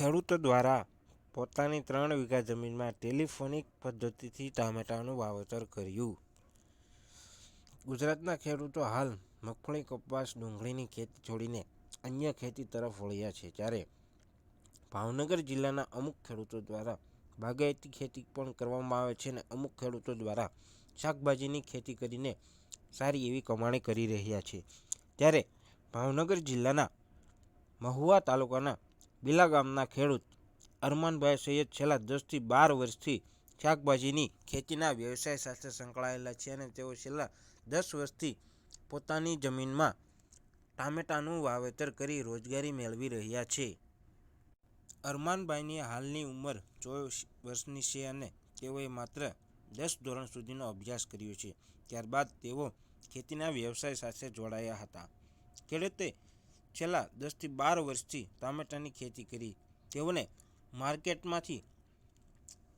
ખેડૂતો દ્વારા પોતાની 3 વીઘા જમીનમાં ટેલિફોનિક પદ્ધતિથી ટામેટાનું વાવેતર કર્યું. ગુજરાતના ખેડૂતો હાલ મગફળી, કપાસ, ડુંગળીની ખેતી છોડીને અન્ય ખેતી તરફ વળ્યા છે, જ્યારે ભાવનગર જિલ્લાના અમુક ખેડૂતો દ્વારા બાગાયતી ખેતી પણ કરવામાં આવે છે અને અમુક ખેડૂતો દ્વારા શાકભાજીની ખેતી કરીને સારી એવી કમાણી કરી રહ્યા છે. ત્યારે ભાવનગર જિલ્લાના મહુવા તાલુકાના બિલા ગામના ખેડૂત અરમાનભાઈ સૈયદ છેલ્લા 10 થી 12 વર્ષથી શાકભાજીની ખેતીના વ્યવસાય સાથે સંકળાયેલા છે અને તેઓ છેલ્લા 10 વર્ષથી પોતાની જમીનમાં ટામેટાનું વાવેતર કરી રોજગારી મેળવી રહ્યા છે. અરમાનભાઈની હાલની ઉંમર 24 વર્ષની છે અને તેઓએ માત્ર 10 ધોરણ સુધીનો અભ્યાસ કર્યો છે. ત્યારબાદ તેઓ ખેતીના વ્યવસાય સાથે જોડાયા હતા. ખેડૂતે છેલ્લા 10 થી 12 વર્ષથી ટામેટાની ખેતી કરી તેઓને માર્કેટમાંથી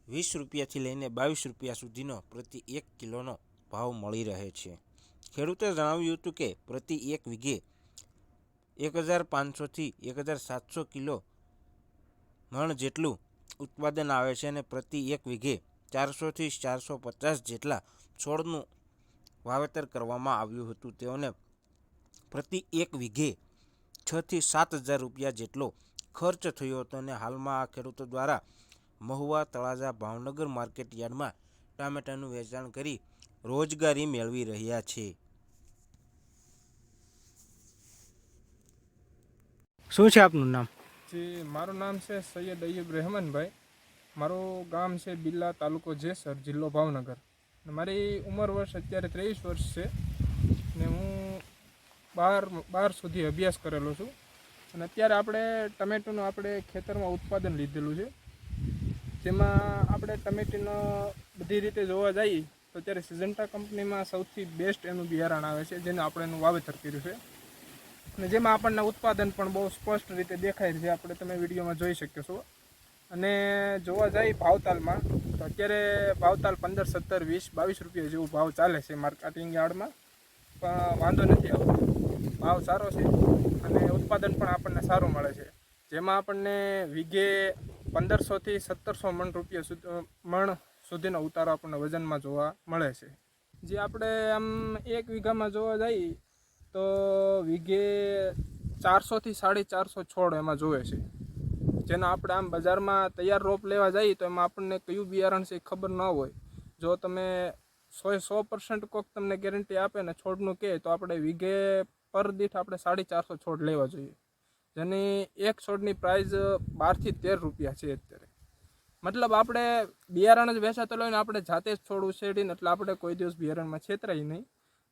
20 રૂપિયાથી લઈને 22 રૂપિયા સુધીનો પ્રતિ 1 કિલોનો ભાવ મળી રહે છે. ખેડૂતે જણાવ્યું હતું કે પ્રતિ 1 વીઘે 1500 થી 1700 કિલો મણ જેટલું ઉત્પાદન આવે છે અને પ્રતિ 1 વીઘે 400 થી 450 જેટલા છોડનું વાવેતર કરવામાં આવ્યું હતું. તેઓને પ્રતિ 1 વીઘે 6 થી 7,000 રૂપિયા જેટલો ખર્ચ થયો હતો અને હાલમાં આ ખેડૂતો દ્વારા મહુવા, તળાજા, ભાવનગર માર્કેટ યાર્ડમાં ટામેટાનું વેચાણ કરી રોજગારી મેળવી રહ્યા છે. શું છે આપનું નામ? જી, મારું નામ છે સૈયદ અય્યુબ રહેમાનભાઈ. મારું ગામ છે બિલ્લા, તાલુકો જેસર, જિલ્લો ભાવનગર. મારી ઉંમર વર્ષ અત્યારે 23 વર્ષ છે ને હું 12 સુધી અભ્યાસ કરેલો છું. અને અત્યારે આપણે ટમેટોનું ખેતરમાં ઉત્પાદન લીધેલું છે, જેમાં આપણે ટમેટીનો બધી રીતે જોવા જઈએ તો અત્યારે સિઝન્ટા કંપનીમાં સૌથી બેસ્ટ એનું બિયારણ આવે છે, જેને આપણે એનું વાવેતર કર્યું છે અને જેમાં આપણને ઉત્પાદન પણ બહુ સ્પષ્ટ રીતે દેખાય છે, આપણે તમે વિડીયોમાં જોઈ શકો છો. અને જોવા જઈએ ભાવતાલમાં તો અત્યારે ભાવતાલ 15, 17, 20, 22 રૂપિયા જેવું ભાવ ચાલે છે માર્કેટિંગ યાર્ડમાં, પણ વાંધો નથી આવતો, ભાવ સારો છે અને ઉત્પાદન પણ આપણને સારું મળે છે, જેમાં આપણને વીઘે 1500 થી 1700 મણ સુધીનો ઉતારો આપણને વજનમાં જોવા મળે છે. જે આપણે આમ 1 વીઘામાં જોવા જઈએ તો વીઘે 400 થી 450 છોડ એમાં જોવે છે, જેનો આપણે આમ બજારમાં તૈયાર રોપ લેવા જઈએ તો એમાં આપણને કયું બિયારણ છે ખબર ન હોય. જો તમે 100% કોક તમને ગેરંટી આપે ને છોડનું કહે તો આપણે વીઘે પર દીઠ આપણે 450 છોડ લેવા જોઈએ, જેની એક છોડની પ્રાઇસ 12 થી 13 રૂપિયા છે અત્યારે. મતલબ આપણે બિયારણ જ વેચાતો લઈને આપણે જાતે જ છોડ ઉછેરીને, એટલે આપણે કોઈ દિવસ બિયારણમાં છેતરાય નહીં.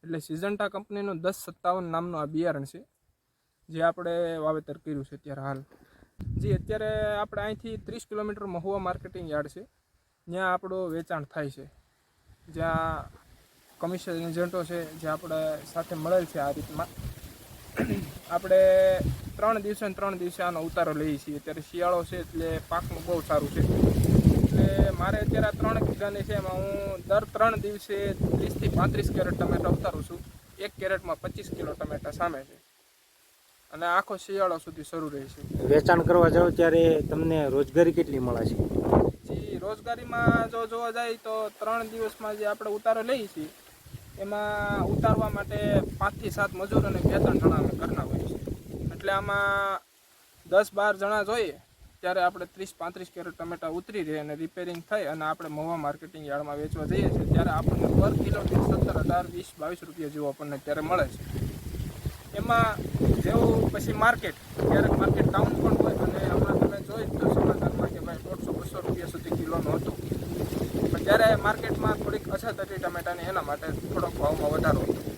એટલે સિઝન્ટા કંપનીનું 1057 નામનું આ બિયારણ છે, જે આપણે વાવેતર કર્યું છે અત્યારે હાલ. જી, અત્યારે આપણે અહીંથી 30 કિલોમીટર મહુવા માર્કેટિંગ યાર્ડ છે, જ્યાં આપણું વેચાણ થાય છે, જ્યાં કમિશન એજન્ટો છે જે આપણે સાથે મળેલ છે. આ રીતમાં આપણે 3 દિવસે ને 3 દિવસે આનો ઉતારો લઈએ છીએ. અત્યારે શિયાળો છે એટલે પાકનું બહુ સારું છે, એટલે મારે અત્યારે આ 3 વીઘાની છે, એમાં હું દર 3 દિવસે 30 થી 35 કેરેટ ટમેટા ઉતારું છું. 1 કેરેટમાં 25 કિલો ટમેટા સામે છે અને આખો શિયાળો સુધી શરૂ રહે છે. વેચાણ કરવા જાઓ ત્યારે તમને રોજગારી કેટલી મળે છે? જી, રોજગારીમાં જો જોવા જાય તો 3 દિવસમાં જે આપણે ઉતારો લઈએ છીએ એમાં ઉતારવા માટે 5 થી 7 મજૂર અને 2-3 જણા અમે ઘરના હોઈએ છીએ. એટલે આમાં 10-12 જણા જોઈએ ત્યારે આપણે 30-35 કેરેટ ટમેટા ઉતરી રહે અને રિપેરિંગ થઈ અને આપણે મહુવા માર્કેટિંગ યાર્ડમાં વેચવા જઈએ છીએ ત્યારે આપણને પર કિલો 17,000, 20-22 રૂપિયા જેવું આપણને ત્યારે મળે છે. એમાં જેવું પછી માર્કેટ, ક્યારેક માર્કેટ ડાઉન પણ હોય અને હમણાં તમે જોઈ તો સમાચારમાં કે ભાઈ 150-200 રૂપિયા સુધી કિલોનું હતું, પણ ત્યારે માર્કેટમાં થોડીક અછત હતી ટમેટાની, એના માટે થોડોક ભાવમાં વધારો હતો.